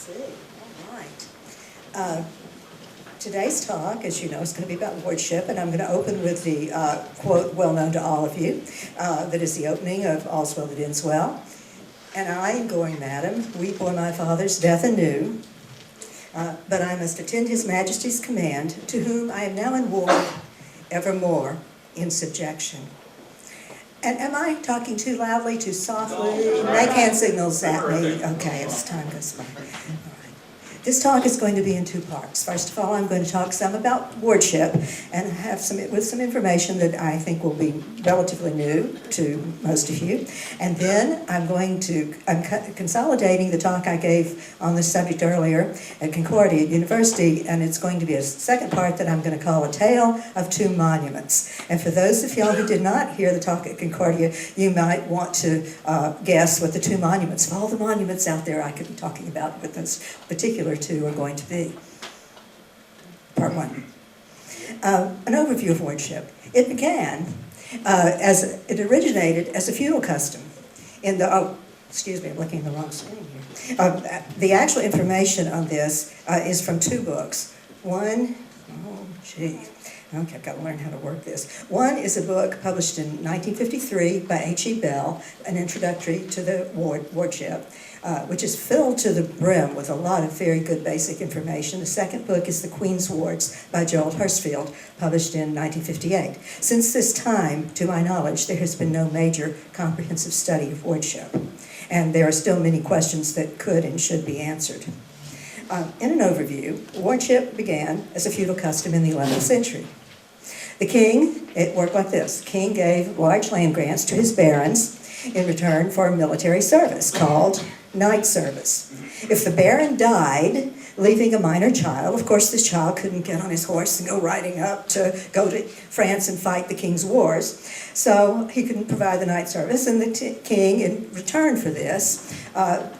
see. All right. Today's talk, as you know, is going to be about wardship, and I'm going to open with the quote well known to all of you, that is the opening of All's Well That Ends Well. And I am going, madam, weep o'er my father's death anew, but I must attend his majesty's command, to whom I am now in ward, evermore in subjection. And am I talking too loudly, too softly? Make hand signals at me. Okay, as time goes by. This talk is going to be in two parts. First of all, I'm going to talk some about wardship and have some information that I think will be relatively new to most of you. And then I'm consolidating the talk I gave on this subject earlier at Concordia University, and it's going to be a second part that I'm going to call A Tale of Two Monuments. And for those of y'all who did not hear the talk at Concordia, you might want to guess what the two monuments, of all the monuments out there I could be talking about, what those particular two are going to be. Part one. An overview of wardship. It began it originated as a feudal custom in the, excuse me, I'm looking at the wrong screen here. The actual information on this is from two books. One, okay, I've got to learn how to work this. One is a book published in 1953 by H.E. Bell, an introductory to the wardship, which is filled to the brim with a lot of very good basic information. The second book is The Queen's Wards by Gerald Hurstfield, published in 1958. Since this time, to my knowledge, there has been no major comprehensive study of wardship, and there are still many questions that could and should be answered. In an overview, wardship began as a feudal custom in the 11th century. The king, it worked like this. The king gave large land grants to his barons in return for military service called knight service. If the baron died, leaving a minor child, of course this child couldn't get on his horse and go riding up to go to France and fight the king's wars, so he couldn't provide the knight service, and the king, in return for this,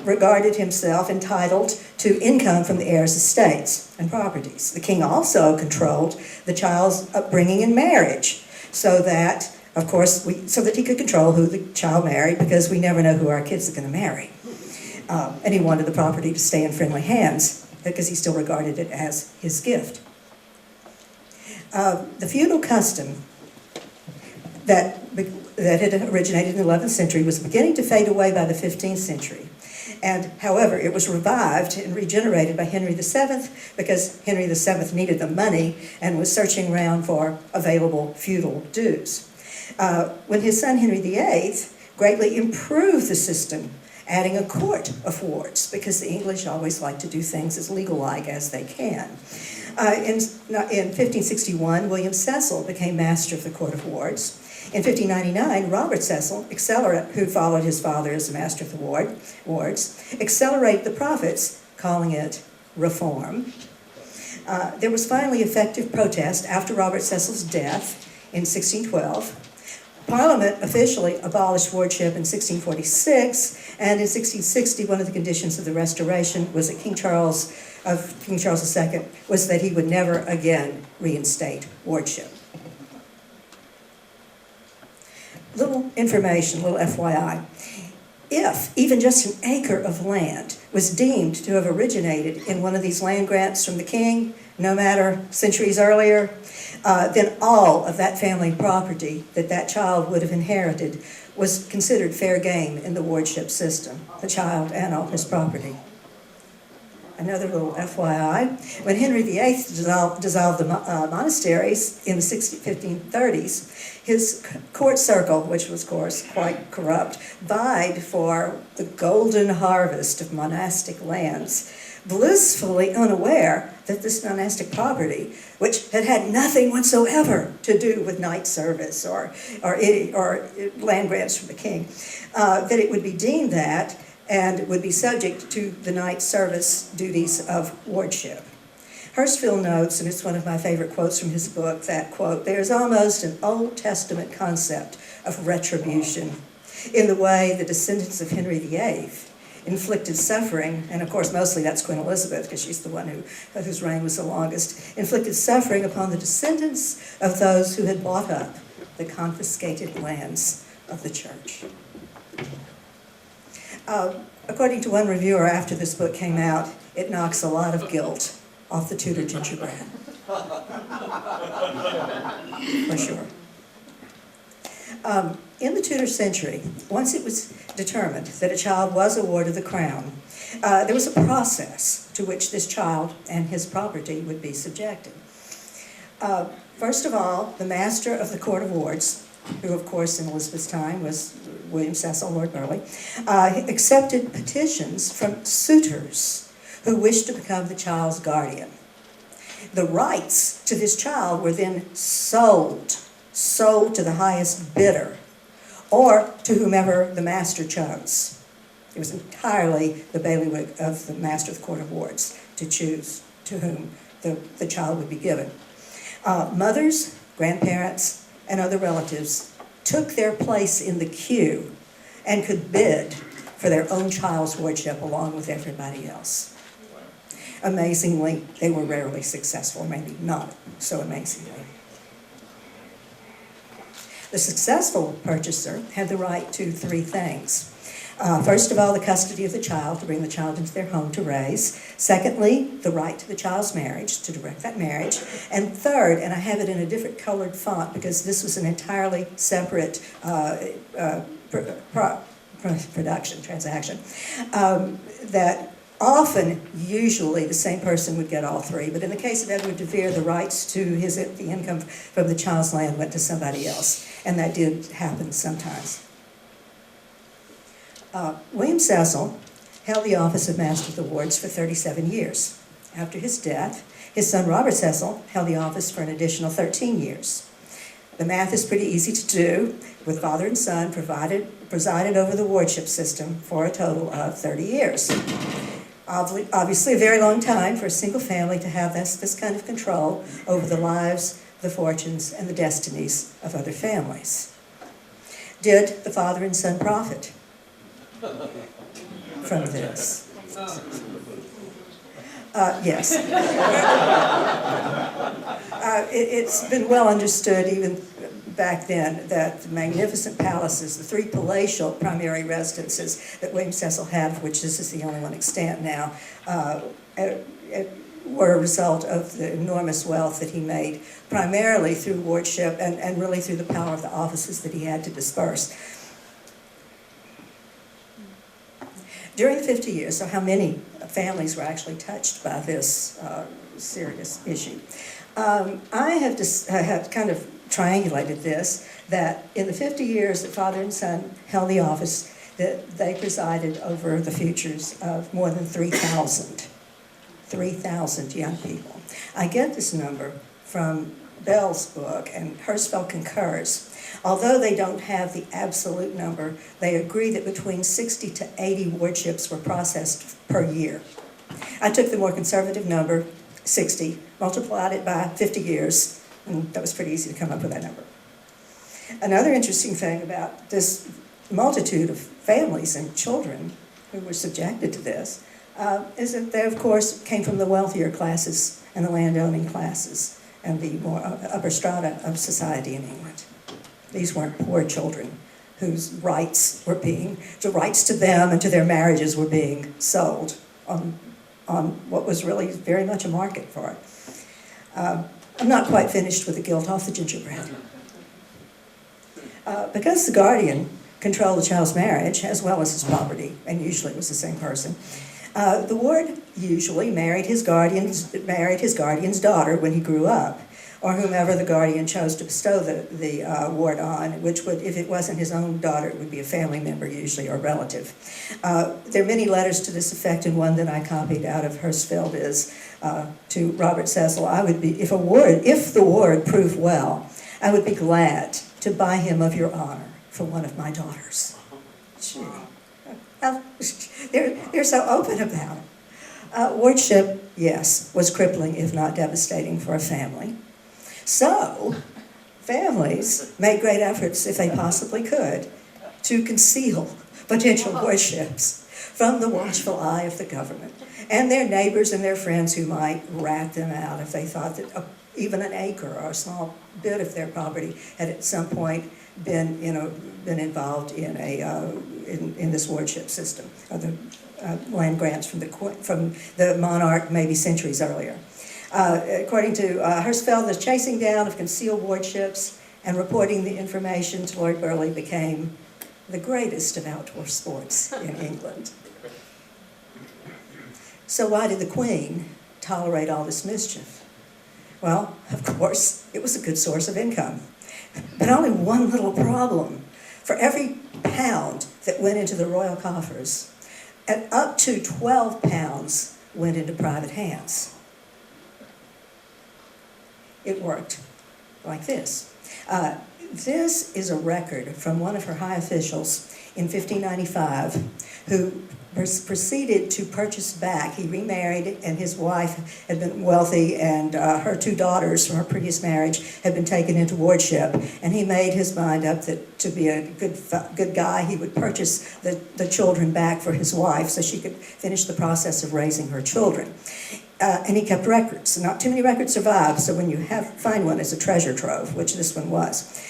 regarded himself entitled to income from the heir's estates and properties. The king also controlled the child's upbringing and marriage, so that, of course, so that he could control who the child married, because we never know who our kids are going to marry. And he wanted the property to stay in friendly hands, because he still regarded it as his gift. The feudal custom that had originated in the 11th century was beginning to fade away by the 15th century. And however, it was revived and regenerated by Henry VII, because Henry VII needed the money and was searching around for available feudal dues. When his son Henry VIII greatly improved the system, adding a court of wards, because the English always like to do things as legal-like as they can. In 1561, William Cecil became master of the court of wards. In 1599, Robert Cecil, who followed his father as the master of the wards, accelerated the profits, calling it reform. There was finally effective protest after Robert Cecil's death in 1612. Parliament officially abolished wardship in 1646, and in 1660, one of the conditions of the Restoration was that King Charles II was that he would never again reinstate wardship. Little information, little FYI. If even just an acre of land was deemed to have originated in one of these land grants from the king, no matter centuries earlier, then all of that family property that that child would have inherited was considered fair game in the wardship system, the child and all his property. Another little FYI, when Henry VIII dissolved the monasteries in the 1530s, his court circle, which was, of course, quite corrupt, vied for the golden harvest of monastic lands, blissfully unaware that this monastic property, which had had nothing whatsoever to do with knight service or land grants from the king, that it would be deemed that and would be subject to the knight service duties of wardship. Hurstfield notes, and it's one of my favorite quotes from his book, that, quote, "There's almost an Old Testament concept of retribution in the way the descendants of Henry VIII inflicted suffering," and of course mostly that's Queen Elizabeth, because she's the one whose reign was the longest, inflicted suffering upon the descendants of those who had bought up the confiscated lands of the church. According to one reviewer after this book came out, it knocks a lot of guilt off the Tudor gingerbread. For sure. In the Tudor century, once it was determined that a child was awarded the crown, there was a process to which this child and his property would be subjected. First of all, the master of the Court of Wards, who of course in Elizabeth's time was William Cecil, Lord Burleigh, accepted petitions from suitors who wished to become the child's guardian. The rights to this child were then sold to the highest bidder, or to whomever the master chose. It was entirely the bailiwick of the master of the Court of Wards to choose to whom the child would be given. Mothers, grandparents, and other relatives took their place in the queue and could bid for their own child's wardship along with everybody else. Amazingly, they were rarely successful, maybe not so amazingly. The successful purchaser had the right to three things. First of all, the custody of the child, to bring the child into their home to raise. Secondly, the right to the child's marriage, to direct that marriage. And third, and I have it in a different colored font because this was an entirely separate transaction, that often, usually, the same person would get all three. But in the case of Edward de Vere, the rights to the income from the child's land went to somebody else. And that did happen sometimes. William Cecil held the office of Master of the Wards for 37 years. After his death, his son Robert Cecil held the office for an additional 13 years. The math is pretty easy to do, with father and son presided over the wardship system for a total of 30 years. Obviously a very long time for a single family to have this kind of control over the lives, the fortunes, and the destinies of other families. Did the father and son profit from this? Yes. It's been well understood even back then that the magnificent palaces, the three palatial primary residences that William Cecil had, of which this is the only one extant now, were a result of the enormous wealth that he made, primarily through wardship and really through the power of the offices that he had to disperse. During the 50 years, so how many families were actually touched by this serious issue? I have kind of triangulated this, that in the 50 years that father and son held the office, that they presided over the futures of more than 3,000 young people. I get this number from Bell's book, and Hirschfeld concurs. Although they don't have the absolute number, they agree that between 60 to 80 wardships were processed per year. I took the more conservative number, 60, multiplied it by 50 years, and that was pretty easy to come up with that number. Another interesting thing about this multitude of families and children who were subjected to this is that they, of course, came from the wealthier classes and the landowning classes and the more upper strata of society in England. These weren't poor children whose rights to them and to their marriages were being sold on what was really very much a market for it. I'm not quite finished with the guilt off the gingerbread. Because the guardian controlled the child's marriage as well as his property, and usually it was the same person, the ward usually married his guardian's daughter when he grew up, or whomever the guardian chose to bestow the ward on, which would, if it wasn't his own daughter, it would be a family member usually, or relative. There are many letters to this effect, and one that I copied out of Hirschfeld is to Robert Cecil, I would be, if the ward proved well, I would be glad to buy him of your honor for one of my daughters. Gee. They're so open about it. Wardship, yes, was crippling, if not devastating, for a family. So, families made great efforts, if they possibly could, to conceal potential warships from the watchful eye of the government and their neighbors and their friends who might rat them out if they thought that even an acre or a small bit of their property had at some point been involved in this wardship system, or land grants from the monarch maybe centuries earlier. According to Hirschfeld, the chasing down of concealed wardships and reporting the information to Lord Burleigh became the greatest of outdoor sports in England. So why did the Queen tolerate all this mischief? Well, of course, it was a good source of income. But only one little problem. For every pound that went into the royal coffers, and up to 12 pounds went into private hands. It worked like this. This is a record from one of her high officials in 1595 who proceeded to purchase back. He remarried, and his wife had been wealthy, and her two daughters from her previous marriage had been taken into wardship. And he made his mind up that to be a good guy, he would purchase the children back for his wife so she could finish the process of raising her children. And he kept records. Not too many records survive, so when you find one, it's a treasure trove, which this one was.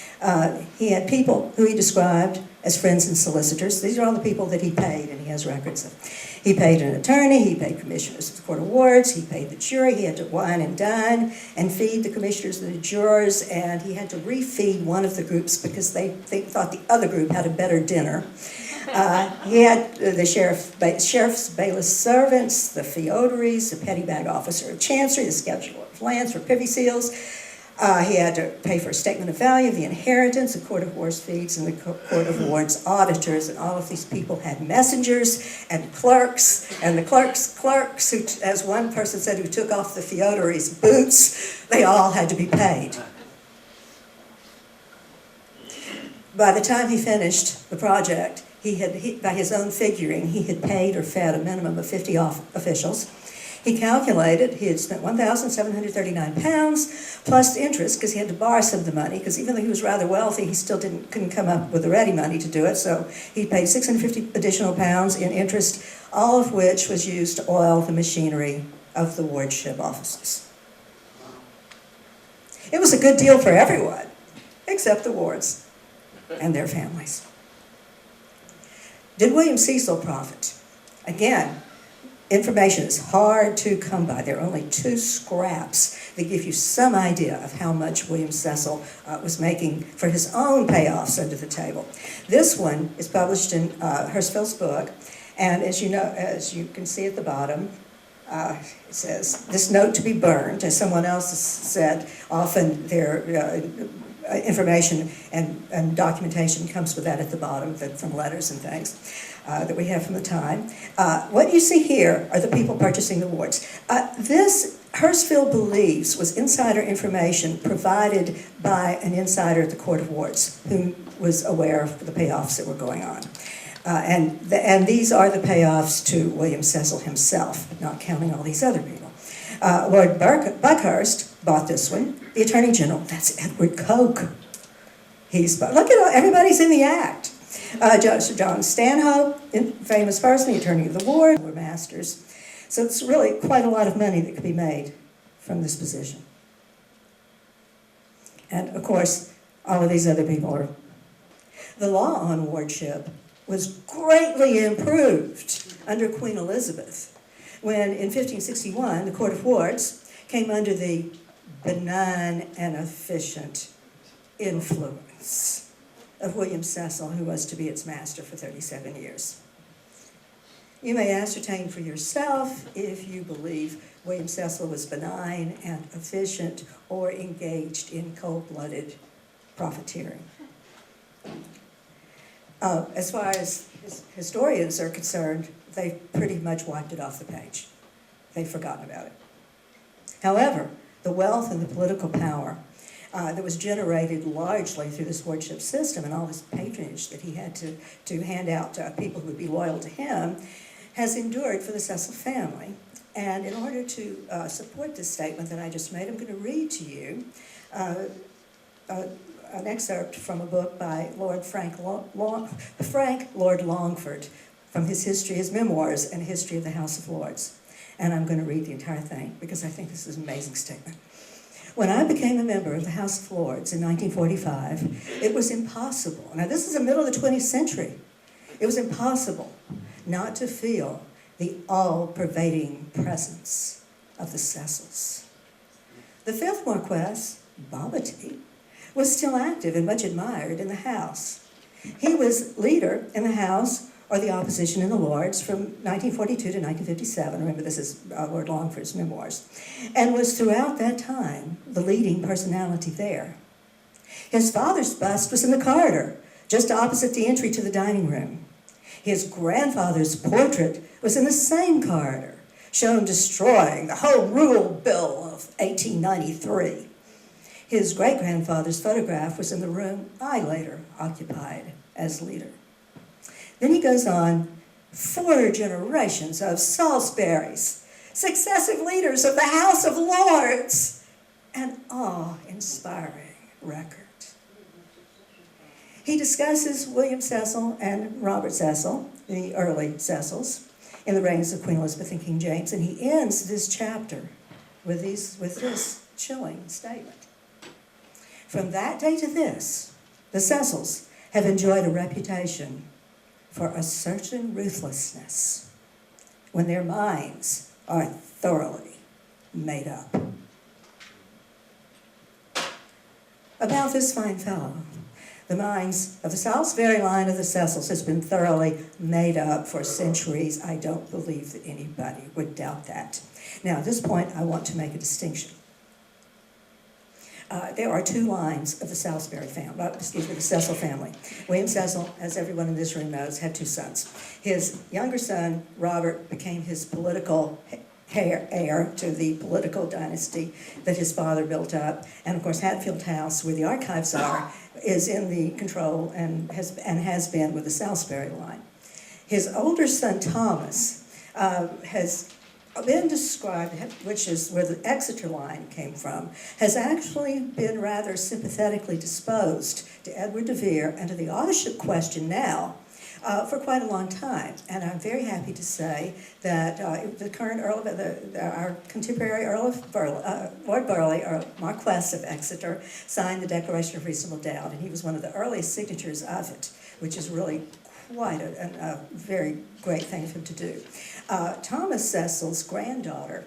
He had people who he described as friends and solicitors. These are all the people that he paid, and he has records of. He paid an attorney, he paid commissioners of the court of wards, he paid the jury, he had to wine and dine and feed the commissioners and the jurors, and he had to refeed one of the groups because they thought the other group had a better dinner. He had the sheriff's bailiff servants, the feodaries, the petty bag officer of chancery, the scheduler of lands for privy seals. He had to pay for a statement of value, the inheritance, the court of wards fees, and the court of wards auditors. And all of these people had messengers and clerks, and the clerks who, as one person said, who took off the feodaries' boots, they all had to be paid. By the time he finished the project, by his own figuring, he had paid or fed a minimum of 50 officials. He calculated he had spent £1,739 plus interest, because he had to borrow some of the money, because even though he was rather wealthy, he still couldn't come up with the ready money to do it, so he paid 650 additional pounds in interest, all of which was used to oil the machinery of the wardship offices. It was a good deal for everyone, except the wards and their families. Did William Cecil profit? Again, information is hard to come by. There are only 2 scraps that give you some idea of how much William Cecil was making for his own payoffs under the table. This one is published in Hirschfeld's book, and as you can see at the bottom, it says, "This note to be burned," as someone else has said, often their information and documentation comes with that at the bottom from letters and things that we have from the time. What you see here are the people purchasing the wards. This, Hirschfeld believes, was insider information provided by an insider at the Court of Wards who was aware of the payoffs that were going on. And these are the payoffs to William Cecil himself, not counting all these other people. Lord Buckhurst bought this one. The Attorney General, that's Edward Coke. Look at everybody's in the act. Judge John Stanhope, famous person, the Attorney of the Ward, were masters. So it's really quite a lot of money that could be made from this position. And of course, all of these other people are. The law on wardship was greatly improved under Queen Elizabeth, when in 1561 the Court of Wards came under the benign and efficient influence of William Cecil, who was to be its master for 37 years. You may ascertain for yourself if you believe William Cecil was benign and efficient or engaged in cold-blooded profiteering. As far as historians are concerned, they've pretty much wiped it off the page. They've forgotten about it. However, the wealth and the political power that was generated largely through this wardship system and all this patronage that he had to hand out to people who would be loyal to him has endured for the Cecil family. And in order to support this statement that I just made, I'm going to read to you an excerpt from a book by Frank Lord Longford, from his memoirs and history of the House of Lords. And I'm going to read the entire thing because I think this is an amazing statement. When I became a member of the House of Lords in 1945, it was impossible. Now, this is the middle of the 20th century. It was impossible not to feel the all-pervading presence of the Cecils. The fifth Marquess, Bobbity, was still active and much admired in the House. He was leader in the House or the opposition in the Lords from 1942 to 1957. Remember, this is Lord Longford's memoirs. And was throughout that time the leading personality there. His father's bust was in the corridor, just opposite the entry to the dining room. His grandfather's portrait was in the same corridor, shown destroying the Home Rule Bill of 1893. His great-grandfather's photograph was in the room I later occupied as leader. Then he goes on, 4 generations of Salisburys, successive leaders of the House of Lords, an awe-inspiring record. He discusses William Cecil and Robert Cecil, the early Cecils, in the reigns of Queen Elizabeth and King James, and he ends this chapter with this chilling statement. From that day to this, the Cecils have enjoyed a reputation for a certain ruthlessness when their minds are thoroughly made up. About this fine fellow, the minds of the Salisbury line of the Cecils has been thoroughly made up for centuries. I don't believe that anybody would doubt that. Now, at this point, I want to make a distinction. There are 2 lines of the Salisbury family, the Cecil family. William Cecil, as everyone in this room knows, had 2 sons. His younger son, Robert, became his political heir to the political dynasty that his father built up. And of course, Hatfield House, where the archives are, is in the control and has been with the Salisbury line. His older son, Thomas, has been described, which is where the Exeter line came from, has actually been rather sympathetically disposed to Edward de Vere and to the authorship question now for quite a long time. And I'm very happy to say that the current Earl of our contemporary Earl of Burleigh, Lord Burleigh, or Marquess of Exeter, signed the Declaration of Reasonable Doubt, and he was one of the earliest signatures of it, which is really quite a very great thing for him to do. Thomas Cecil's granddaughter,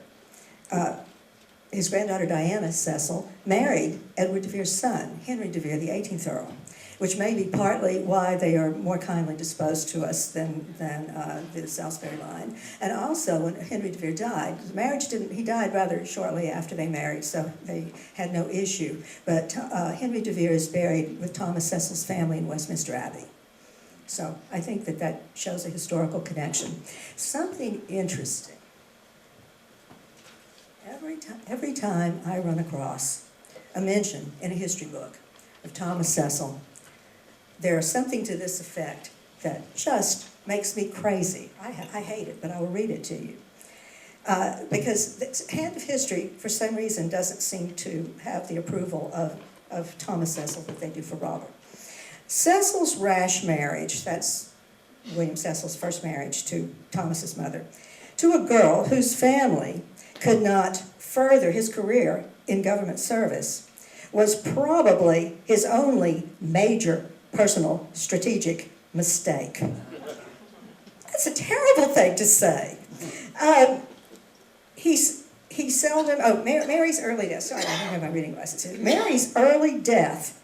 his granddaughter Diana Cecil, married Edward de Vere's son, Henry de Vere, the 18th Earl, which may be partly why they are more kindly disposed to us than the Salisbury line. And also, when Henry de Vere died, he died rather shortly after they married, so they had no issue. But Henry de Vere is buried with Thomas Cecil's family in Westminster Abbey. So I think that shows a historical connection. Something interesting. Every time I run across a mention in a history book of Thomas Cecil, there's something to this effect that just makes me crazy. I hate it, but I will read it to you. Because the hand of history, for some reason, doesn't seem to have the approval of Thomas Cecil that they do for Robert. Cecil's rash marriage, that's William Cecil's first marriage to Thomas's mother, to a girl whose family could not further his career in government service, was probably his only major personal strategic mistake. That's a terrible thing to say. He seldom, Mary's early death, sorry, I don't have my reading glasses here. Mary's early death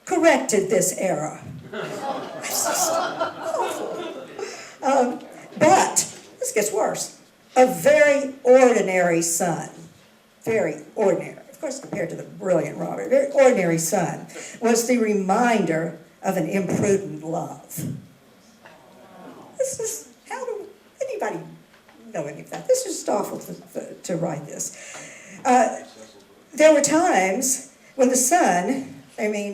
corrected this error. It's just awful. But this gets worse. A very ordinary son, very ordinary, of course compared to the brilliant Robert, very ordinary son, was the reminder of an imprudent love. This is, how do anybody know any of that? This is just awful to write this. There were times when the son,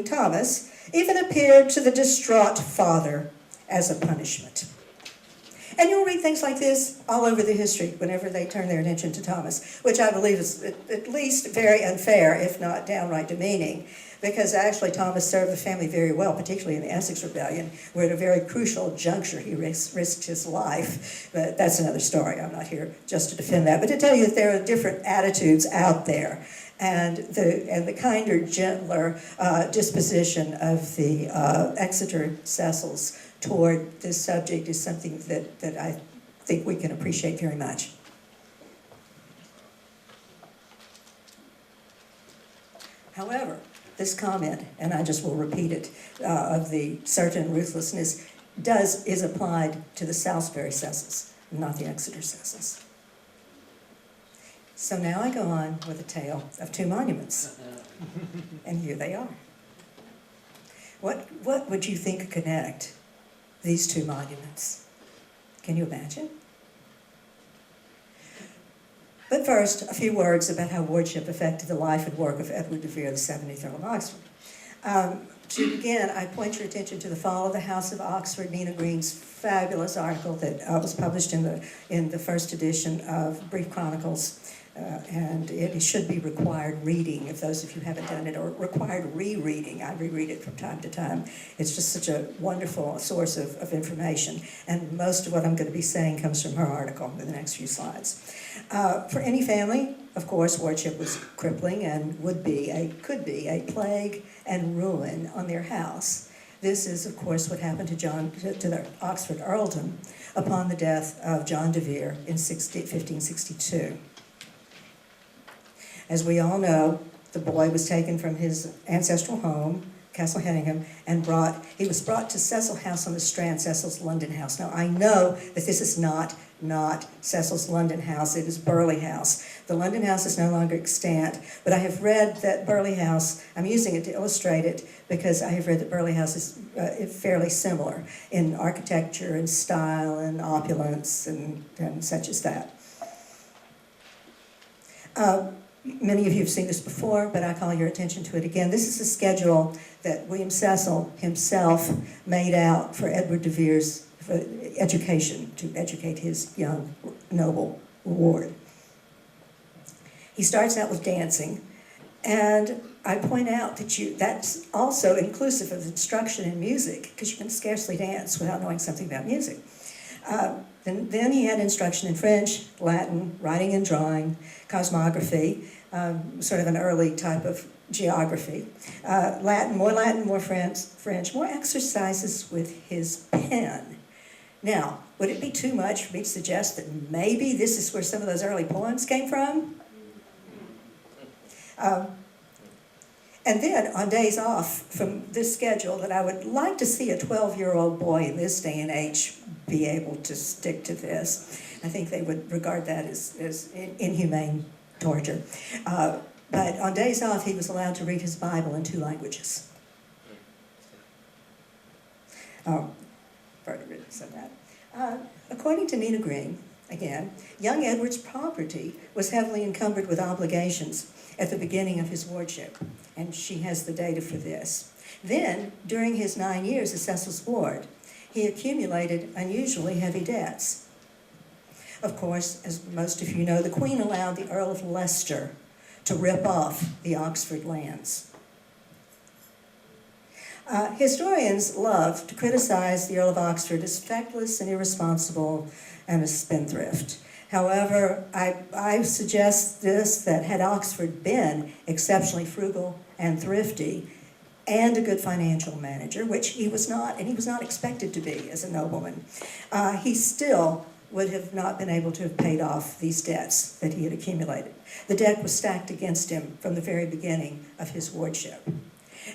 Thomas, even appeared to the distraught father as a punishment. And you'll read things like this all over the history whenever they turn their attention to Thomas, which I believe is at least very unfair, if not downright demeaning, because actually Thomas served the family very well, particularly in the Essex Rebellion, where at a very crucial juncture he risked his life. But that's another story. I'm not here just to defend that, but to tell you that there are different attitudes out there. And the kinder, gentler disposition of the Exeter Cecils toward this subject is something that think we can appreciate very much. However, this comment, and I just will repeat it, of the certain ruthlessness is applied to the Salisbury Cecils, not the Exeter Cecils. So now I go on with a tale of two monuments, and here they are. What would you think connect these two monuments? Can you imagine? But first, a few words about how wardship affected the life and work of Edward de Vere, the 70th Earl of Oxford. To begin, I point your attention to the Fall of the House of Oxford, Nina Green's fabulous article that was published in the first edition of Brief Chronicles, and it should be required reading if those of you haven't done it, or required rereading. I reread it from time to time. It's just such a wonderful source of information, and most of what I'm going to be saying comes from her article in the next few slides. For any family, of course, wardship was crippling and could be a plague and ruin on their house. This is, of course, what happened to the Oxford earldom upon the death of John de Vere in 1562. As we all know, the boy was taken from his ancestral home, Castle Henningham, and he was brought to Cecil House on the Strand, Cecil's London house. Now, I know that this is not Cecil's London house, it is Burghley House. The London house is no longer extant, but I have read that Burghley House, I'm using it to illustrate it because I have read that Burghley House is fairly similar in architecture and style and opulence and such as that. Many of you have seen this before, but I call your attention to it again. This is a schedule that William Cecil himself made out for Edward de Vere's education, to educate his young noble ward. He starts out with dancing, and I point out that that's also inclusive of instruction in music, because you can scarcely dance without knowing something about music. Then he had instruction in French, Latin, writing and drawing, cosmography, sort of an early type of geography, Latin, more French, more exercises with his pen. Now, would it be too much for me to suggest that maybe this is where some of those early poems came from? And then, on days off from this schedule, that I would like to see a 12-year-old boy in this day and age be able to stick to this. I think they would regard that as inhumane torture. But on days off, he was allowed to read his Bible in 2 languages. Further witness of that. According to Nina Green, again, young Edward's property was heavily encumbered with obligations at the beginning of his wardship, and she has the data for this. Then, during his 9 years as Cecil's ward, he accumulated unusually heavy debts. Of course, as most of you know, the Queen allowed the Earl of Leicester to rip off the Oxford lands. Historians love to criticize the Earl of Oxford as feckless and irresponsible and a spendthrift. However, I suggest that had Oxford been exceptionally frugal and thrifty and a good financial manager, which he was not, and he was not expected to be as a nobleman, he still would have not been able to have paid off these debts that he had accumulated. The debt was stacked against him from the very beginning of his wardship.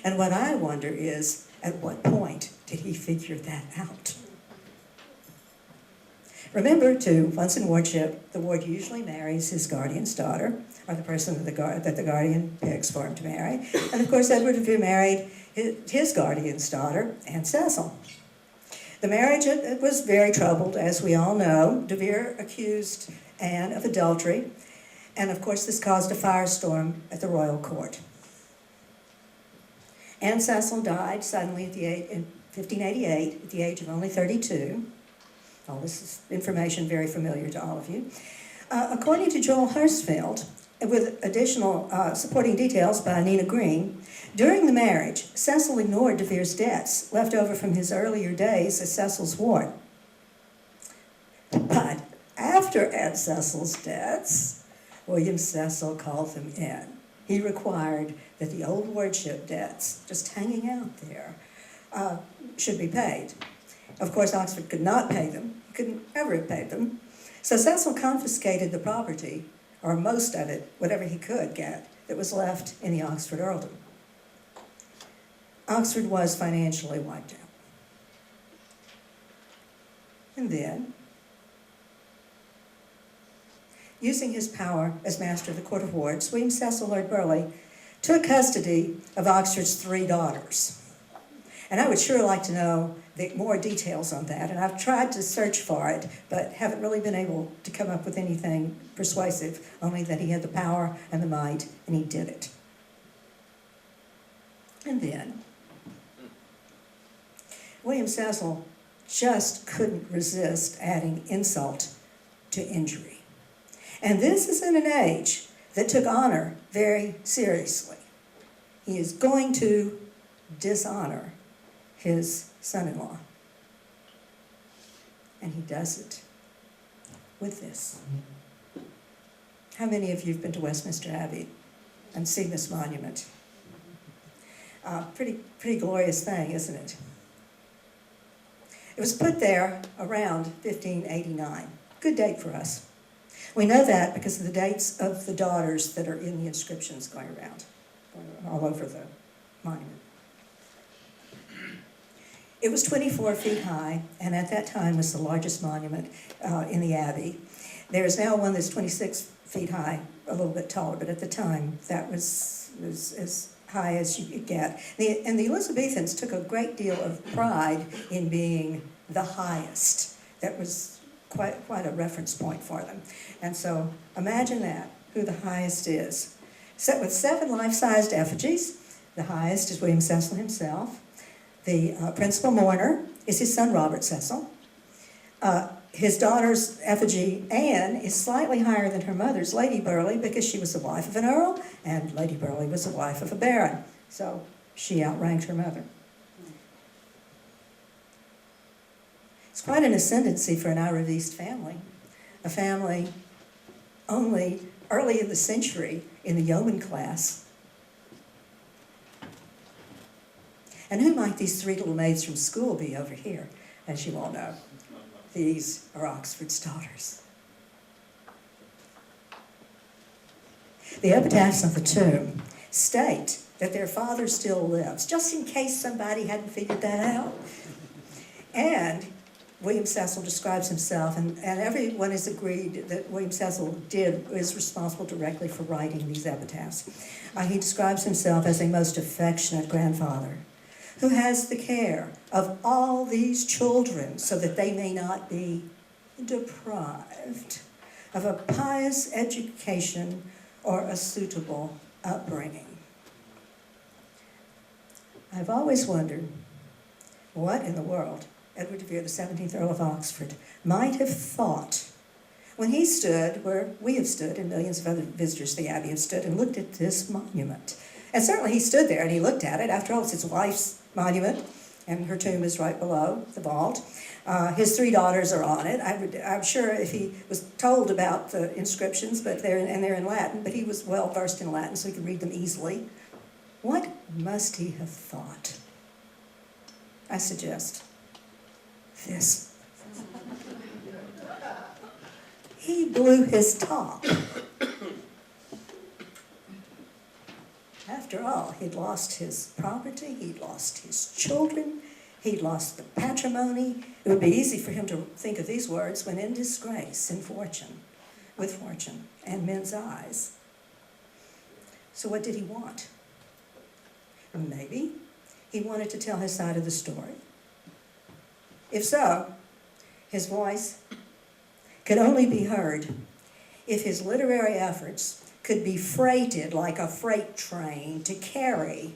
And what I wonder is, at what point did he figure that out? Remember, too, once in wardship, the ward usually marries his guardian's daughter, or the person that the guardian picks for him to marry. And of course, Edward de Vere married his guardian's daughter, Anne Cecil. The marriage was very troubled, as we all know. De Vere accused Anne of adultery, and of course this caused a firestorm at the royal court. Anne Cecil died suddenly in 1588 at the age of only 32. All this is information very familiar to all of you. According to Joel Hirschfeld, with additional supporting details by Nina Green, during the marriage, Cecil ignored de Vere's debts left over from his earlier days as Cecil's ward. But after Aunt Cecil's debts, William Cecil called them in. He required that the old wardship debts, just hanging out there, should be paid. Of course, Oxford could not pay them. He couldn't ever have paid them. So Cecil confiscated the property, or most of it, whatever he could get, that was left in the Oxford earldom. Oxford was financially wiped out. And then, using his power as master of the Court of Wards, William Cecil, Lord Burleigh, took custody of Oxford's 3 daughters. And I would sure like to know more details on that, and I've tried to search for it, but haven't really been able to come up with anything persuasive, only that he had the power and the might, and he did it. And then, William Cecil just couldn't resist adding insult to injury. And this is in an age that took honor very seriously. He is going to dishonor his son-in-law. And he does it with this. How many of you have been to Westminster Abbey and seen this monument? Pretty glorious thing, isn't it? It was put there around 1589. Good date for us. We know that because of the dates of the daughters that are in the inscriptions going around all over the monument. It was 24 feet high, and at that time was the largest monument in the Abbey. There is now one that's 26 feet high, a little bit taller, but at the time that was as high as you could get. And the Elizabethans took a great deal of pride in being the highest. That was quite a reference point for them. And so imagine that, who the highest is. Set with 7 life-sized effigies. The highest is William Cecil himself. The principal mourner is his son, Robert Cecil. His daughter's effigy, Anne, is slightly higher than her mother's, Lady Burleigh, because she was the wife of an earl, and Lady Burleigh was the wife of a baron. So she outranked her mother. It's quite an ascendancy for an Iroquois family, a family only early in the century in the yeoman class. And who might these 3 little maids from school be over here, as you all know? These are Oxford's daughters. The epitaphs on the tomb state that their father still lives, just in case somebody hadn't figured that out. And William Cecil describes himself, and everyone has agreed that William Cecil is responsible directly for writing these epitaphs. He describes himself as a most affectionate grandfather who has the care of all these children so that they may not be deprived of a pious education or a suitable upbringing. I've always wondered what in the world Edward de Vere, the 17th Earl of Oxford, might have thought when he stood where we have stood and millions of other visitors to the Abbey have stood and looked at this monument. And certainly he stood there and he looked at it. After all, it's his wife's monument, and her tomb is right below the vault. His 3 daughters are on it. I'm sure if he was told about the inscriptions, but they're in Latin, but he was well versed in Latin, so he could read them easily. What must he have thought? I suggest this. He blew his top. After all, he'd lost his property, he'd lost his children, he'd lost the patrimony. It would be easy for him to think of these words when in disgrace, in fortune, with fortune and men's eyes. So what did he want? Maybe he wanted to tell his side of the story. If so, his voice could only be heard if his literary efforts could be freighted like a freight train to carry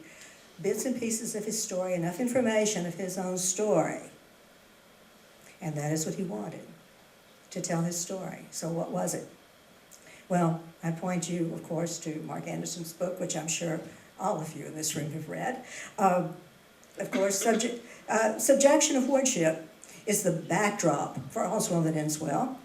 bits and pieces of his story, enough information of his own story. And that is what he wanted, to tell his story. So what was it? Well, I point you, of course, to Mark Anderson's book, which I'm sure all of you in this room have read. Of course, Subjection of Wardship is the backdrop for All's Well That Ends Well.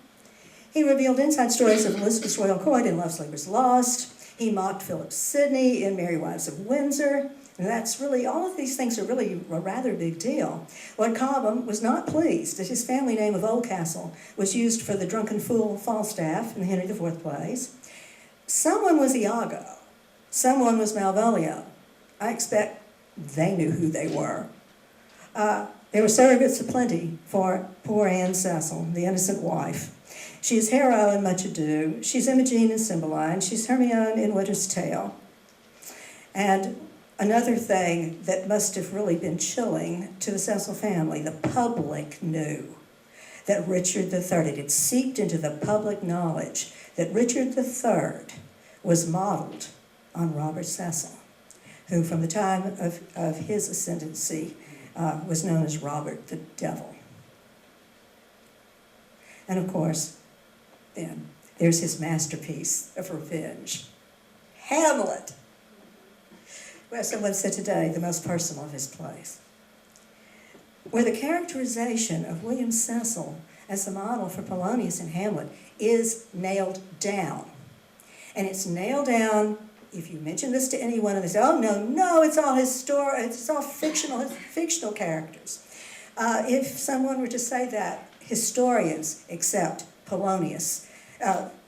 He revealed inside stories of Elizabeth's royal court in Love's Labour's Lost. He mocked Philip Sidney in Merry Wives of Windsor. And that's really, all of these things are really a rather big deal. Lord Cobham was not pleased that his family name of Oldcastle was used for the drunken fool Falstaff in the Henry IV plays. Someone was Iago, someone was Malvolio. I expect they knew who they were. There were surrogates aplenty for poor Anne Cecil, the innocent wife. She is Hero in Much Ado, she's Imogene in Cymbeline, she's Hermione in Winter's Tale. And another thing that must have really been chilling to the Cecil family, the public knew that Richard III, it had seeped into the public knowledge that Richard III was modeled on Robert Cecil, who from the time of his ascendancy was known as Robert the Devil. And of course, then there's his masterpiece of revenge, Hamlet. Well, someone said today, the most personal of his plays. Where the characterization of William Cecil as the model for Polonius in Hamlet is nailed down. And it's nailed down, if you mention this to anyone and they say, oh, no, it's all it's all fictional characters. If someone were to say that, historians accept Polonius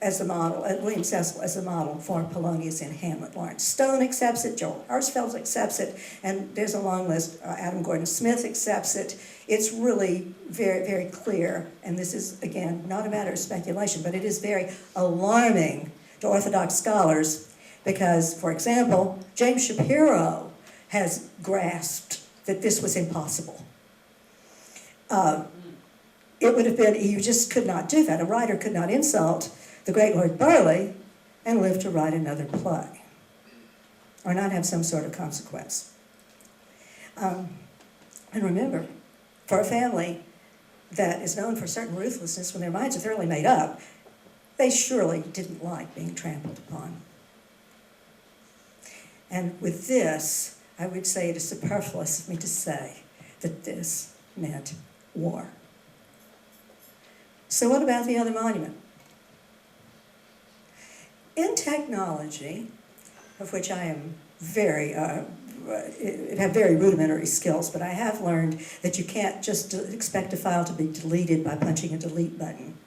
as the model, William Cecil as the model for Polonius in Hamlet. Lawrence Stone accepts it, Joel Hirschfeld accepts it, and there's a long list. Adam Gordon Smith accepts it. It's really very, very clear, and this is, again, not a matter of speculation, but it is very alarming to Orthodox scholars because, for example, James Shapiro has grasped that this was impossible. It would have been, you just could not do that. A writer could not insult the great Lord Burleigh and live to write another play, or not have some sort of consequence. And remember, for a family that is known for certain ruthlessness when their minds are thoroughly made up, they surely didn't like being trampled upon. And with this, I would say it is superfluous of me to say that this meant war. So what about the other monument? In technology, of which I am have very rudimentary skills, but I have learned that you can't just expect a file to be deleted by punching a delete button.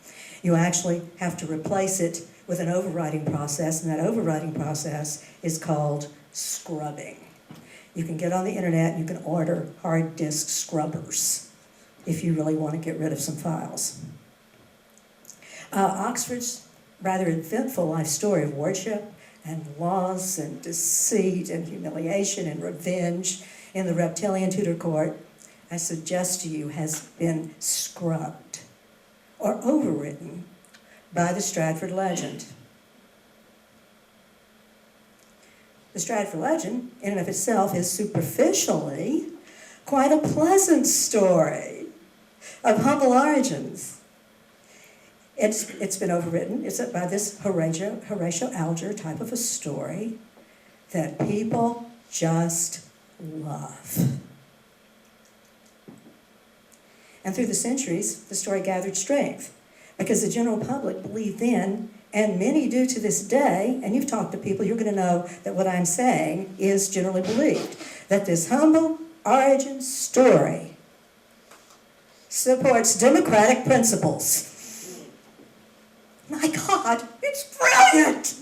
You actually have to replace it with an overwriting process, and that overwriting process is called scrubbing. You can get on the internet and you can order hard disk scrubbers if you really want to get rid of some files. Oxford's rather eventful life story of wardship and loss and deceit and humiliation and revenge in the reptilian Tudor court, I suggest to you, has been scrubbed or overwritten by the Stratford legend. The Stratford legend, in and of itself, is superficially quite a pleasant story of humble origins. It's been overwritten. It's by this Horatio Alger type of a story that people just love. And through the centuries, the story gathered strength because the general public believed then, and many do to this day, and you've talked to people, you're going to know that what I'm saying is generally believed, that this humble origin story supports democratic principles. My God, it's brilliant!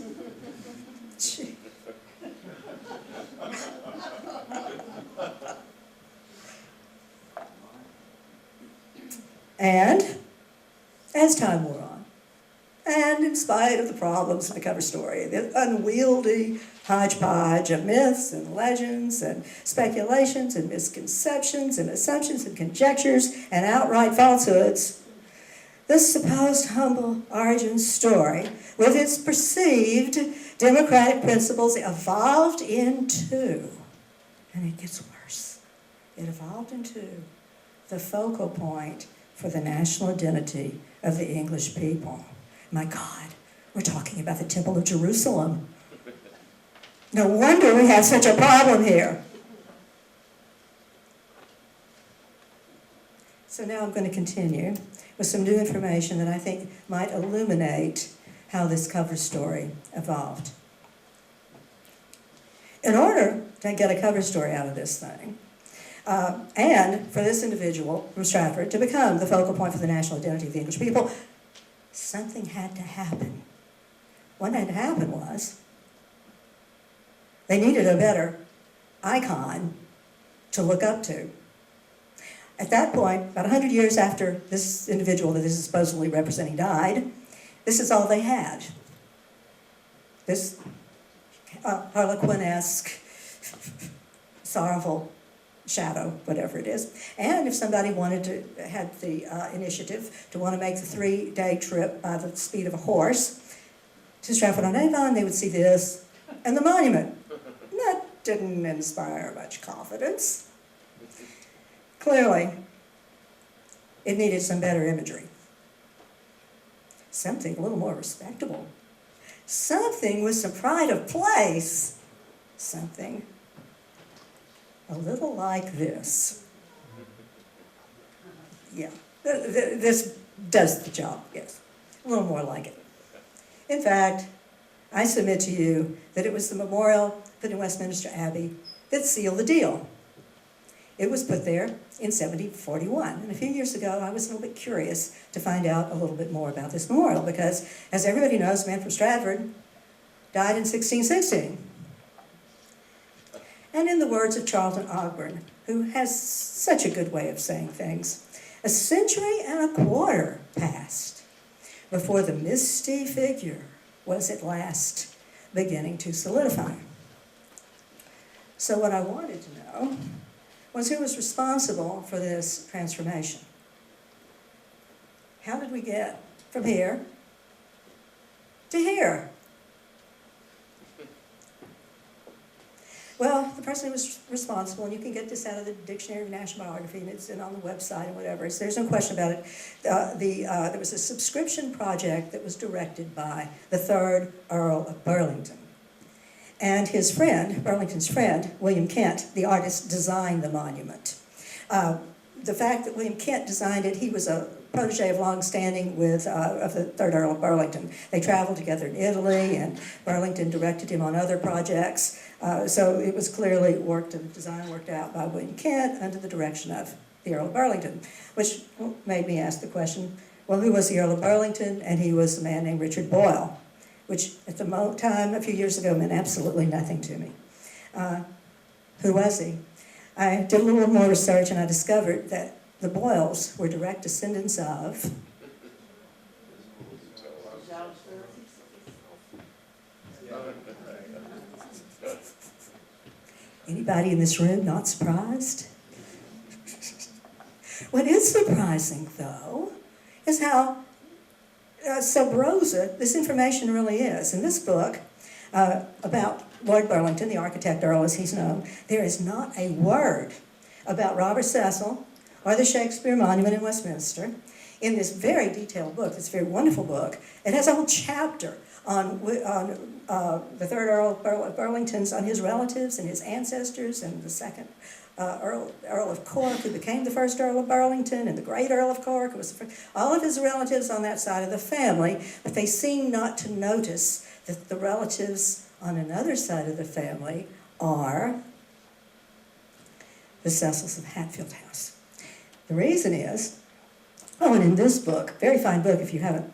And as time wore on, and in spite of the problems of the cover story, the unwieldy hodgepodge of myths and legends and speculations and misconceptions and assumptions and conjectures and outright falsehoods, this supposed humble origin story, with its perceived democratic principles, evolved into, and it gets worse, it evolved into the focal point for the national identity of the English people. My God, we're talking about the Temple of Jerusalem. No wonder we have such a problem here. So now I'm going to continue with some new information that I think might illuminate how this cover story evolved. in order to get a cover story out of this thing, and for this individual from Stratford to become the focal point for the national identity of the English people, something had to happen. What had to happen was they needed a better icon to look up to. At that point, about 100 years after this individual that this is supposedly representing died, this is all they had. This Harlequin-esque, sorrowful shadow, whatever it is. And if somebody wanted to, had the initiative to want to make the 3-day trip by the speed of a horse to Stratford-on-Avon, they would see this and the monument. That didn't inspire much confidence. Clearly, it needed some better imagery. Something a little more respectable. Something with some pride of place. Something a little like this. Yeah, this does the job, yes. A little more like it. In fact, I submit to you that it was the memorial put in Westminster Abbey that sealed the deal. It was put there in 1741. And a few years ago, I was a little bit curious to find out a little bit more about this memorial because, as everybody knows, a man from Stratford died in 1616. And in the words of Charlton Ogburn, who has such a good way of saying things, a century and a quarter passed before the misty figure was at last beginning to solidify. So what I wanted to know was who was responsible for this transformation. How did we get from here to here? Well, the person who was responsible, and you can get this out of the Dictionary of National Biography, and it's on the website and whatever, so there's no question about it. There was a subscription project that was directed by the 3rd Earl of Burlington. And his friend, Burlington's friend, William Kent, the artist, designed the monument. The fact that William Kent designed it, he was a protege of long standing with of the 3rd Earl of Burlington. They traveled together in Italy, and Burlington directed him on other projects. So it was clearly the design worked out by William Kent under the direction of the Earl of Burlington, which made me ask the question, well, who was the Earl of Burlington? And he was a man named Richard Boyle, which at the time, a few years ago, meant absolutely nothing to me. Who was he? I did a little more research and I discovered that the Boyles were direct descendants of anybody in this room not surprised? What is surprising, though, is how sub rosa this information really is. In this book about Lord Burlington, the architect Earl as he's known, there is not a word about Robert Cecil or the Shakespeare Monument in Westminster. In this very detailed book, this very wonderful book, it has a whole chapter on the 3rd Earl of Burlington's, on his relatives and his ancestors, and the 2nd Earl of Cork, who became the 1st Earl of Burlington, and the great Earl of Cork, who was all of his relatives on that side of the family, but they seem not to notice that the relatives on another side of the family are the Cecils of Hatfield House. The reason is, and in this book, very fine book if you haven't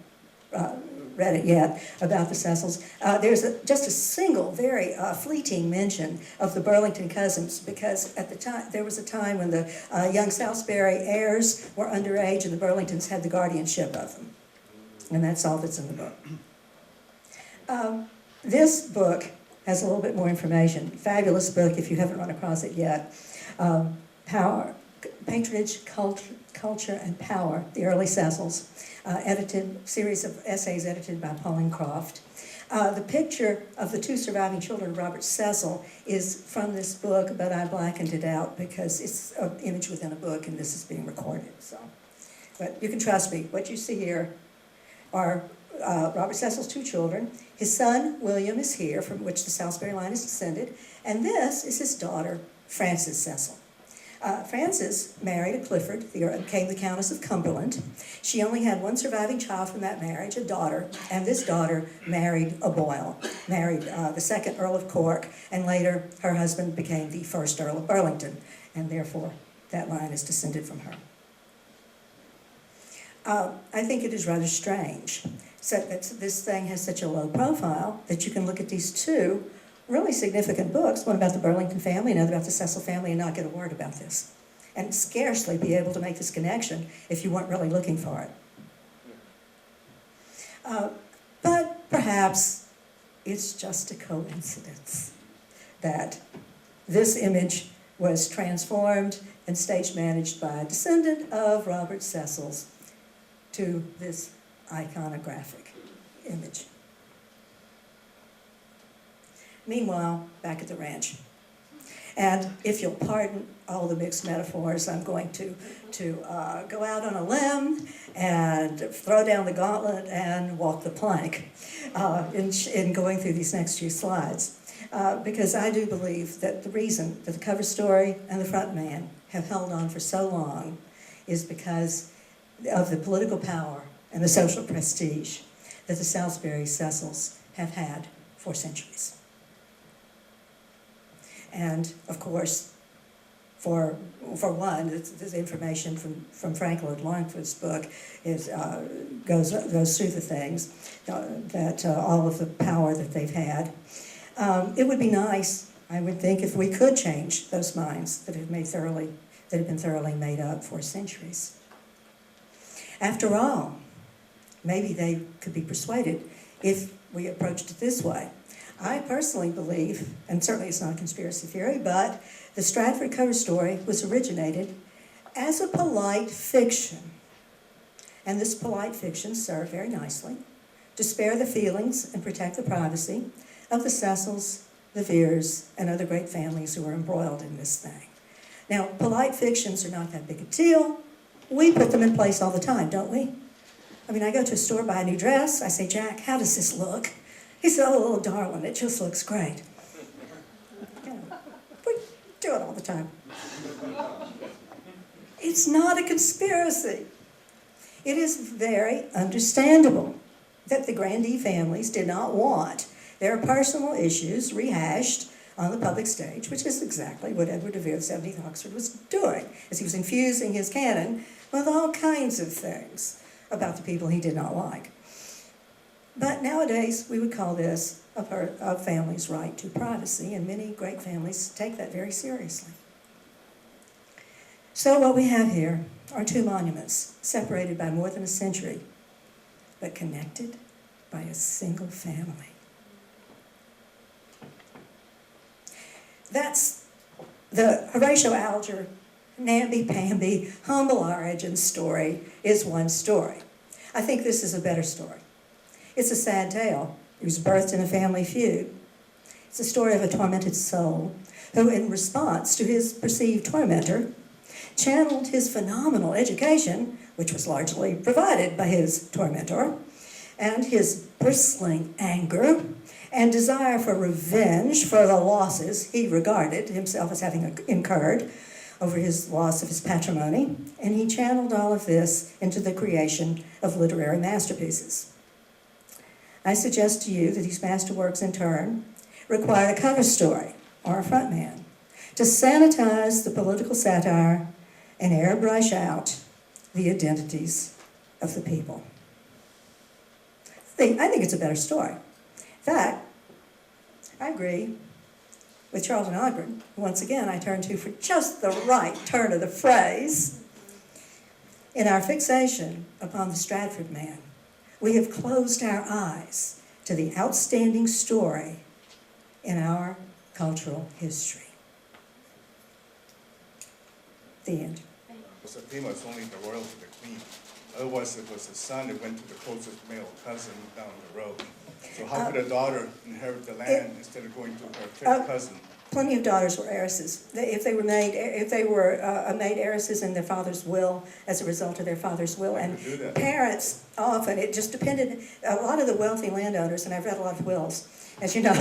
read it yet, about the Cecils, there's just a single, very fleeting mention of the Burlington cousins, because at the time, there was a time when the young Salisbury heirs were underage and the Burlingtons had the guardianship of them. And that's all that's in the book. This book has a little bit more information. Fabulous book if you haven't run across it yet. Power, Patronage, Culture, and Power, the Early Cecils. Series of essays edited by Pauline Croft. The picture of the 2 surviving children of Robert Cecil is from this book, but I blackened it out because it's an image within a book and this is being recorded. So, but you can trust me. What you see here are Robert Cecil's 2 children. His son, William, is here, from which the Salisbury line is descended. And this is his daughter, Frances Cecil. Frances married a Clifford, became the Countess of Cumberland. She only had one surviving child from that marriage, a daughter, and this daughter married a Boyle, married the second Earl of Cork, and later her husband became the first Earl of Burlington, and therefore that line is descended from her. I think it is rather strange that this thing has such a low profile that you can look at these two really significant books, one about the Burlington family, another about the Cecil family, and not get a word about this. And scarcely be able to make this connection if you weren't really looking for it. But perhaps it's just a coincidence that this image was transformed and stage managed by a descendant of Robert Cecil's to this iconographic image. Meanwhile, back at the ranch. And if you'll pardon all the mixed metaphors, I'm going to go out on a limb and throw down the gauntlet and walk the plank in going through these next few slides. Because I do believe that the reason that the cover story and the front man have held on for so long is because of the political power and the social prestige that the Salisbury Cecils have had for centuries. And of course, for one, this information from Frank Lloyd Longford's book goes through the things that all of the power that they've had. It would be nice, I would think, if we could change those minds that have been thoroughly made up for centuries. After all, maybe they could be persuaded if we approached it this way. I personally believe, and certainly it's not a conspiracy theory, but the Stratford cover story was originated as a polite fiction. And this polite fiction served very nicely to spare the feelings and protect the privacy of the Cecils, the Veres, and other great families who were embroiled in this thing. Now, polite fictions are not that big a deal. We put them in place all the time, don't we? I mean, I go to a store, buy a new dress, I say, Jack, how does this look? He said, oh, darling, it just looks great. You know, we do it all the time. It's not a conspiracy. It is very understandable that the grandee families did not want their personal issues rehashed on the public stage, which is exactly what Edward de Vere, the 70th Oxford, was doing, as he was infusing his canon with all kinds of things about the people he did not like. But nowadays, we would call this a family's right to privacy, and many great families take that very seriously. So what we have here are two monuments, separated by more than a century, but connected by a single family. That's the Horatio Alger, namby-pamby, humble origin story is one story. I think this is a better story. It's a sad tale. He was birthed in a family feud. It's a story of a tormented soul who, in response to his perceived tormentor, channeled his phenomenal education, which was largely provided by his tormentor, and his bristling anger and desire for revenge for the losses he regarded himself as having incurred over his loss of his patrimony, and he channeled all of this into the creation of literary masterpieces. I suggest to you that these masterworks, in turn, require a cover story or a front man to sanitize the political satire and airbrush out the identities of the people. I think it's a better story. In fact, I agree with Charlton Ogren, who once again I turn to for just the right turn of the phrase. In our fixation upon the Stratford man, we have closed our eyes to the outstanding story in our cultural history. The end. It was famous only the royalty, the queen. Otherwise, it was the son that went to the closest male cousin down the road. So how could a daughter inherit the land instead of going to her fifth cousin? plenty of daughters were heiresses. If they were made heiresses in their father's will, as a result of their father's will, and parents often, it just depended, a lot of the wealthy landowners, and I've read a lot of wills, as you know,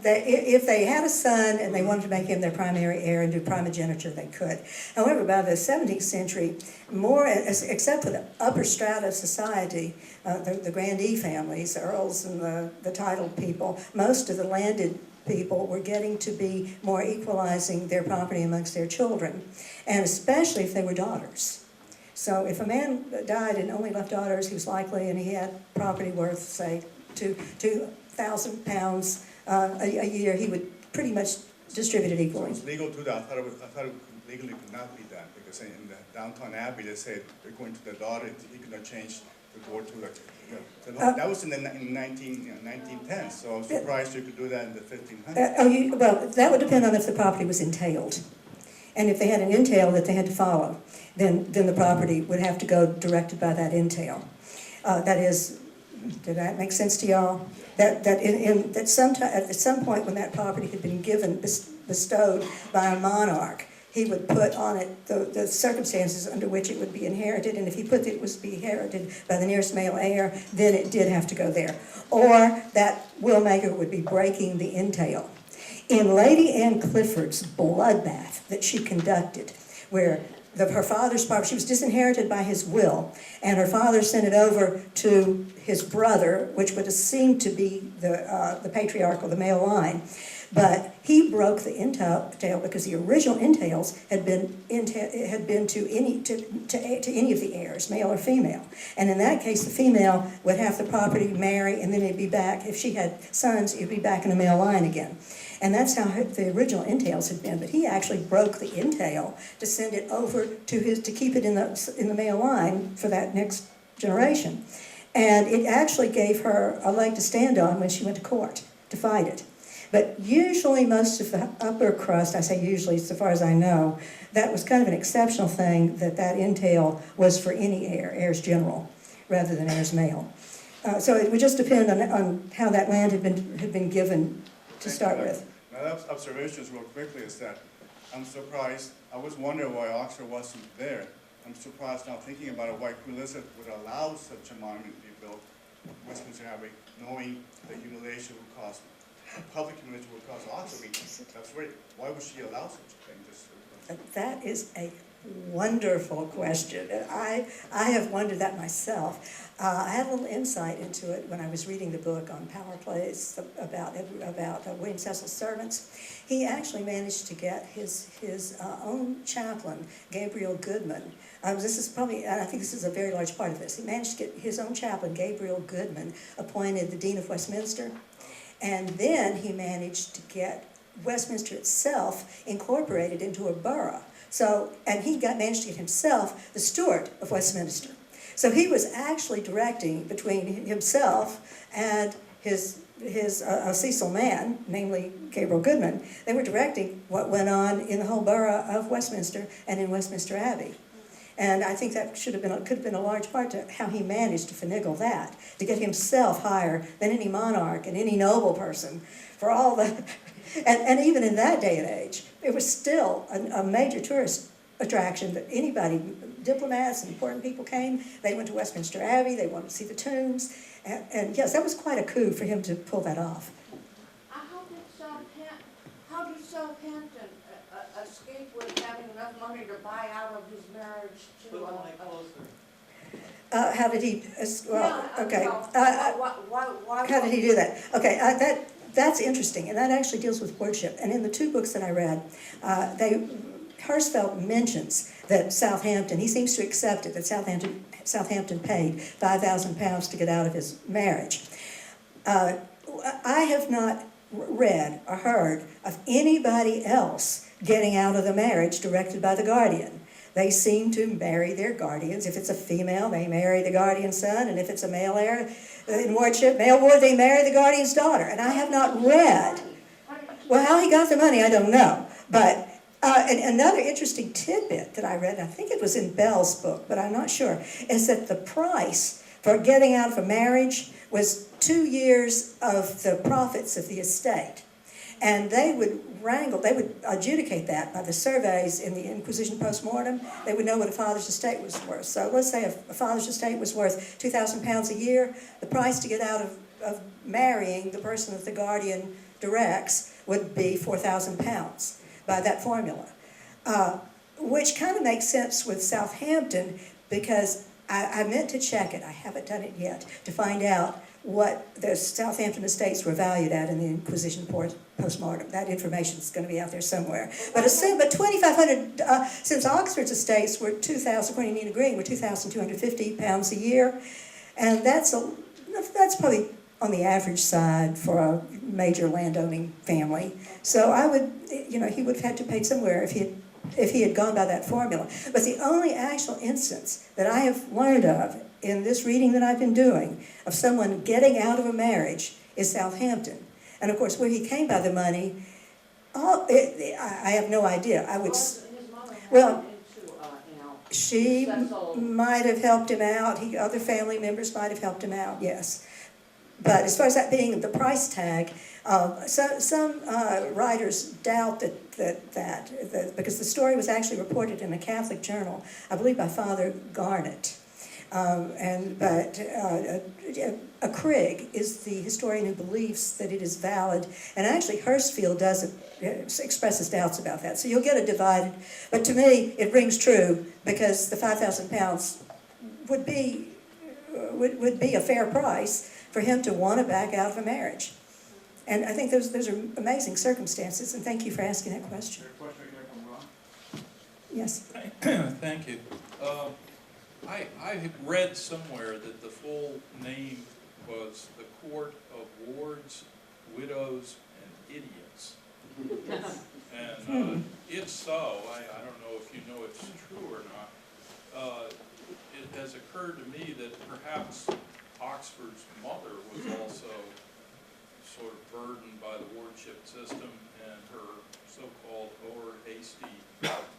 if they had a son and they wanted to make him their primary heir and do primogeniture, they could. However, by the 17th century, more, except for the upper strata of society, the grandee families, the earls and the titled people, most of the landed people were getting to be more equalizing their property amongst their children, and especially if they were daughters. So if a man died and only left daughters, he was likely, and he had property worth, say, £2,000 a year, he would pretty much distribute it equally. So it's legal to that. I thought it legally could not be done, because in the downtown Abbey, they said they're going to the daughter, he could not change the board to like, that was in the 1910s, so I was surprised you could do that in the 1500s. Well, that would depend on if the property was entailed. And if they had an entail that they had to follow, then the property would have to go directed by that entail. That is, did that make sense to y'all? That at some point when that property had been bestowed by a monarch, he would put on it the circumstances under which it would be inherited, and if he put that it was to be inherited by the nearest male heir, then it did have to go there. Or that will maker would be breaking the entail. In Lady Anne Clifford's bloodbath that she conducted, where her father's property, she was disinherited by his will, and her father sent it over to his brother, which would have seemed to be the patriarchal, the male line. But he broke the entail because the original entails had been to any of the heirs, male or female. And in that case, the female would have the property, marry, and then it'd be back. If she had sons, it'd be back in the male line again. And that's how the original entails had been. But he actually broke the entail to send it over to keep it in the male line for that next generation. And it actually gave her a leg to stand on when she went to court to fight it. But usually most of the upper crust, I say usually so far as I know, that was kind of an exceptional thing, that entail was for any heirs general, rather than heirs male. So it would just depend on how that land had been given to start with. My observations real quickly is that I'm surprised, I was wondering why Oxford wasn't there. I'm surprised now thinking about it, why Queen Elizabeth would allow such a monument to be built in Westminster Abbey, knowing the humiliation would cost public humiliation would cause Oxford. That's right. Why would she allow such a thing? That is a wonderful question. I have wondered that myself. I had a little insight into it when I was reading the book on power plays about William Cecil's servants. He actually managed to get his own chaplain, Gabriel Goodman. This is probably, and I think this is a very large part of this. He managed to get his own chaplain, Gabriel Goodman, appointed the Dean of Westminster. And then he managed to get Westminster itself incorporated into a borough. So, and he managed to get himself the steward of Westminster. So he was actually directing between himself and his Cecil man, namely Gabriel Goodman. They were directing what went on in the whole borough of Westminster and in Westminster Abbey. And I think that could have been a large part to how he managed to finagle that, to get himself higher than any monarch and any noble person for all the, and even in that day and age, it was still a major tourist attraction that anybody, diplomats and important people came. They went to Westminster Abbey, they wanted to see the tombs, and yes, that was quite a coup for him to pull that off. How did Southampton escape with having enough money to buy out of his marriage to how did he, okay. How did he do that? Okay, that's interesting, and that actually deals with Wardship. And in the two books that I read, Hirschfeld mentions that Southampton, he seems to accept it, that Southampton paid £5,000 to get out of his marriage. I have not read or heard of anybody else getting out of the marriage directed by the guardian. They seem to marry their guardians. If it's a female, they marry the guardian's son, and if it's a male heir, in Wardship, male ward, they marry the guardian's daughter. And I have not read, well, how he got the money, I don't know. But and another interesting tidbit that I read, and I think it was in Bell's book, but I'm not sure, is that the price for getting out of a marriage was 2 years of the profits of the estate. And they would wrangle, they would adjudicate that by the surveys in the Inquisition post-mortem. They would know what a father's estate was worth. So let's say a father's estate was worth £2,000 a year. The price to get out of marrying the person that the guardian directs would be £4,000 by that formula. Which kind of makes sense with Southampton, because I meant to check it, I haven't done it yet, to find out what the Southampton estates were valued at in the Inquisition post-mortem. That information is going to be out there somewhere. But 2,500, since Oxford's estates were 2,000, according to Nina Green, were £2,250 a year, and that's probably on the average side for a major landowning family. So I would, he would have had to pay somewhere if he had gone by that formula. But the only actual instance that I have learned of in this reading that I've been doing of someone getting out of a marriage is Southampton. And of course, where he came by the money, I have no idea. I would. His mother had Well, him into, she Cecil. might have helped him out. Other family members might have helped him out, yes. But as far as that being the price tag, some writers doubt that because the story was actually reported in a Catholic journal, I believe by Father Garnet. But a Crigg is the historian who believes that it is valid, and actually Hurstfield expresses doubts about that. So you'll get a divided, but to me it rings true, because the £5,000 would be a fair price for him to want to back out of a marriage. And I think those are amazing circumstances, and thank you for asking that question. Question again from Ron? Yes. Thank you. I had read somewhere that the full name was the Court of Wards, Widows, and Idiots. And if so, I don't know if you know it's true or not, it has occurred to me that perhaps Oxford's mother was also sort of burdened by the wardship system, and her so-called over hasty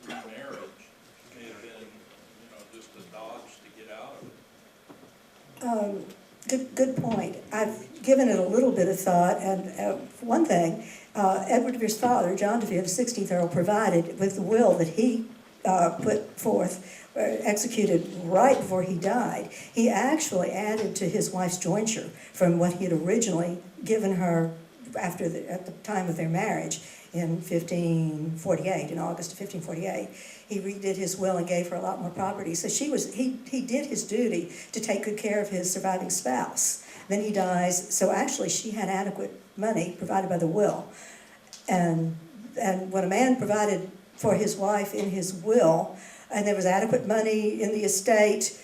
remarriage may have been, just a dodge to get out of it. Good point. I've given it a little bit of thought, and one thing, Edward de Vere's father, John de Vere, the 16th Earl, provided with the will that he put forth, executed right before he died. He actually added to his wife's jointure from what he had originally given her at the time of their marriage in 1548, in August of 1548. He redid his will and gave her a lot more property. So he did his duty to take good care of his surviving spouse. Then he dies, so actually she had adequate money provided by the will. And when a man provided for his wife in his will, and there was adequate money in the estate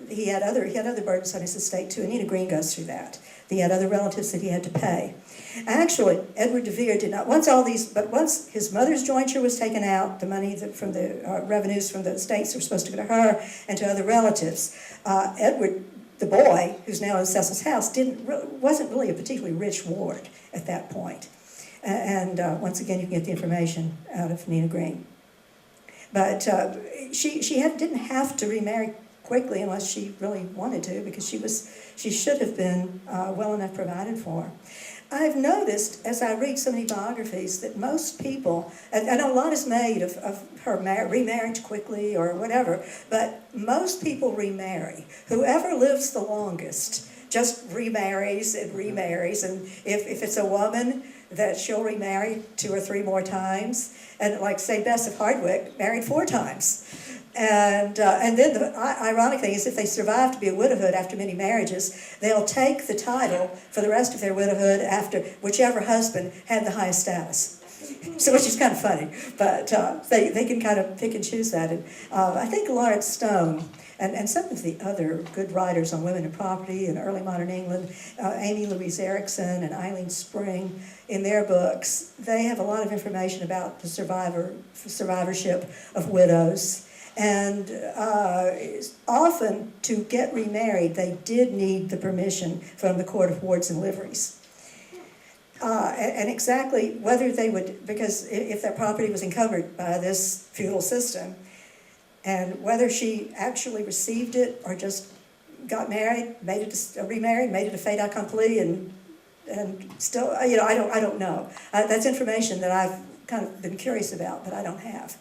he had other burdens on his estate too, and Nina Green goes through that. He had other relatives that he had to pay. Actually, Edward de Vere did not, once his mother's jointure was taken out, the money from the revenues from the estates were supposed to go to her and to other relatives, Edward, the boy, who's now in Cecil's house, wasn't really a particularly rich ward at that point. And once again, you can get the information out of Nina Green. But she didn't have to remarry quickly unless she really wanted to, because she should have been well enough provided for. I've noticed, as I read so many biographies, that most people, and I know a lot is made of her remarriage quickly or whatever, but most people remarry. Whoever lives the longest just remarries, and if it's a woman, that she'll remarry 2 or 3 more times. And like, say, Bess of Hardwick married 4 times. And then the ironic thing is, if they survive to be a widowhood after many marriages, they'll take the title for the rest of their widowhood after whichever husband had the highest status. So, which is kind of funny, but they can kind of pick and choose that. And I think Lawrence Stone and some of the other good writers on women and property in early modern England, Amy Louise Erickson and Eileen Spring, in their books, they have a lot of information about the survivorship of widows. And often, to get remarried, they did need the permission from the Court of Wards and Liveries. And exactly whether they would, because if that property was encumbered by this feudal system, and whether she actually received it or just got married, remarried, made it a fait accompli, and and still, I don't know. That's information that I've kind of been curious about, but I don't have.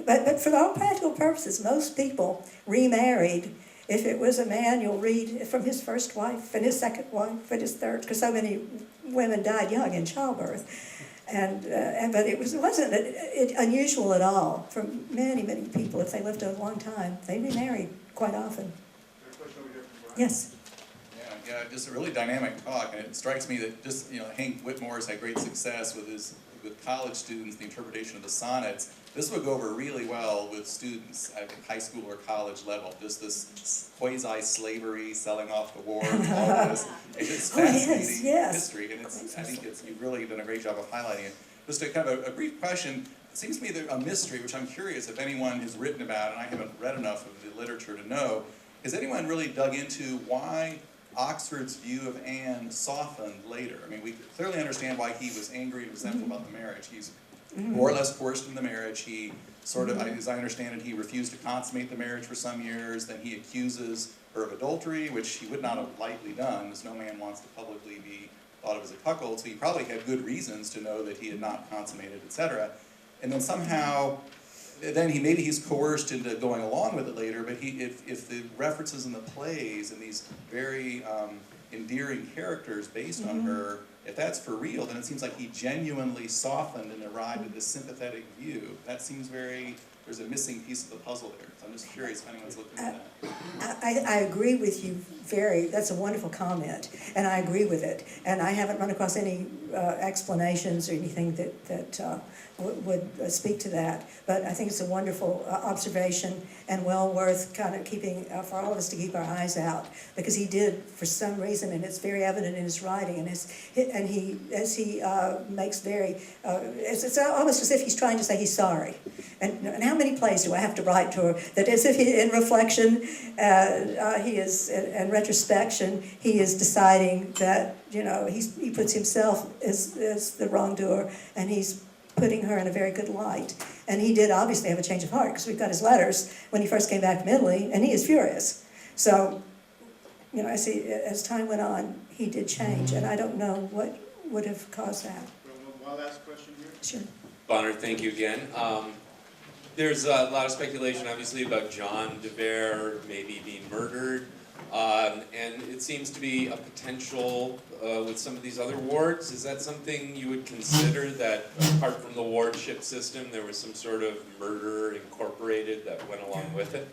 But for all practical purposes, most people remarried. If it was a man, you'll read from his first wife and his second wife and his third, because so many women died young in childbirth. But it wasn't unusual at all for many people. If they lived a long time, they remarried quite often. Yes. Yeah, just a really dynamic talk, and it strikes me that just Hank Whitmore's had great success with college students, the interpretation of the sonnets. This would go over really well with students at high school or college level. Just this quasi-slavery, selling off the war, and all this. It's just fascinating history, and I think you've really done a great job of highlighting it. Just a kind of a brief question. It seems to me that a mystery, which I'm curious if anyone has written about, and I haven't read enough of the literature to know. Has anyone really dug into why Oxford's view of Anne softened later? I mean, we clearly understand why he was angry and resentful about the marriage. He's more or less coerced in the marriage. He sort of, as I understand it, he refused to consummate the marriage for some years. Then he accuses her of adultery, which he would not have lightly done, as no man wants to publicly be thought of as a cuckold. So he probably had good reasons to know that he had not consummated, etc. And then somehow, maybe he's coerced into going along with it later, but if the references in the plays and these very endearing characters based on her, if that's for real, then it seems like he genuinely softened and arrived at this sympathetic view. That seems there's a missing piece of the puzzle there. So I'm just curious if anyone's looking at that. I agree with you that's a wonderful comment, and I agree with it. And I haven't run across any explanations or anything that would speak to that. But I think it's a wonderful observation and well worth kind of keeping, for all of us to keep our eyes out, because he did, for some reason, and it's very evident in his writing, and he makes it's almost as if he's trying to say he's sorry. And how many plays do I have to write to her that as if in reflection, he is, in retrospection, he is deciding that, he puts himself as the wrongdoer, and he's putting her in a very good light. And he did obviously have a change of heart, because we've got his letters when he first came back from Italy, and he is furious. So, as time went on, he did change, and I don't know what would have caused that. One last question here. Sure. Bonner, thank you again. There's a lot of speculation, obviously, about John de Vere maybe being murdered, and it seems to be a potential with some of these other wards. Is that something you would consider, that apart from the wardship system, there was some sort of murder incorporated that went along with it?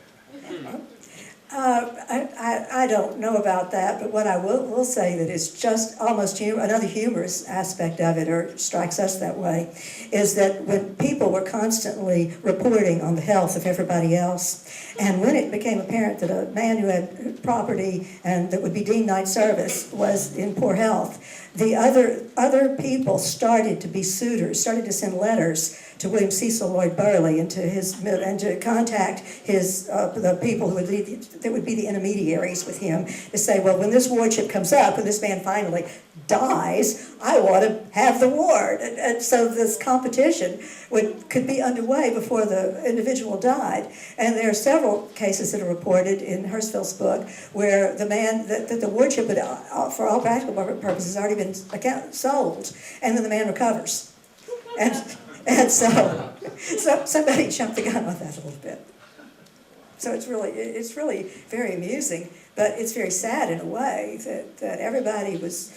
I don't know about that, but what I will say that is just almost another humorous aspect of it, or strikes us that way, is that when people were constantly reporting on the health of everybody else, and when it became apparent that a man who had property and that would be deemed knight service was in poor health, the other people started to be suitors, started to send letters to William Cecil, Lord Burleigh, and to contact the people that would be the intermediaries with him, to say, well, when this wardship comes up, when this man finally dies, I want to have the ward. And so this competition could be underway before the individual died. And there are several cases that are reported in Hurstville's book where the wardship would, for all practical purposes, already been sold, and then the man recovers. And so somebody jumped the gun on that a little bit. So it's really very amusing, but it's very sad in a way that everybody was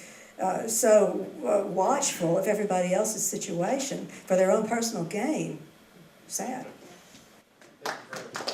so watchful of everybody else's situation for their own personal gain. Sad. Thank you very much.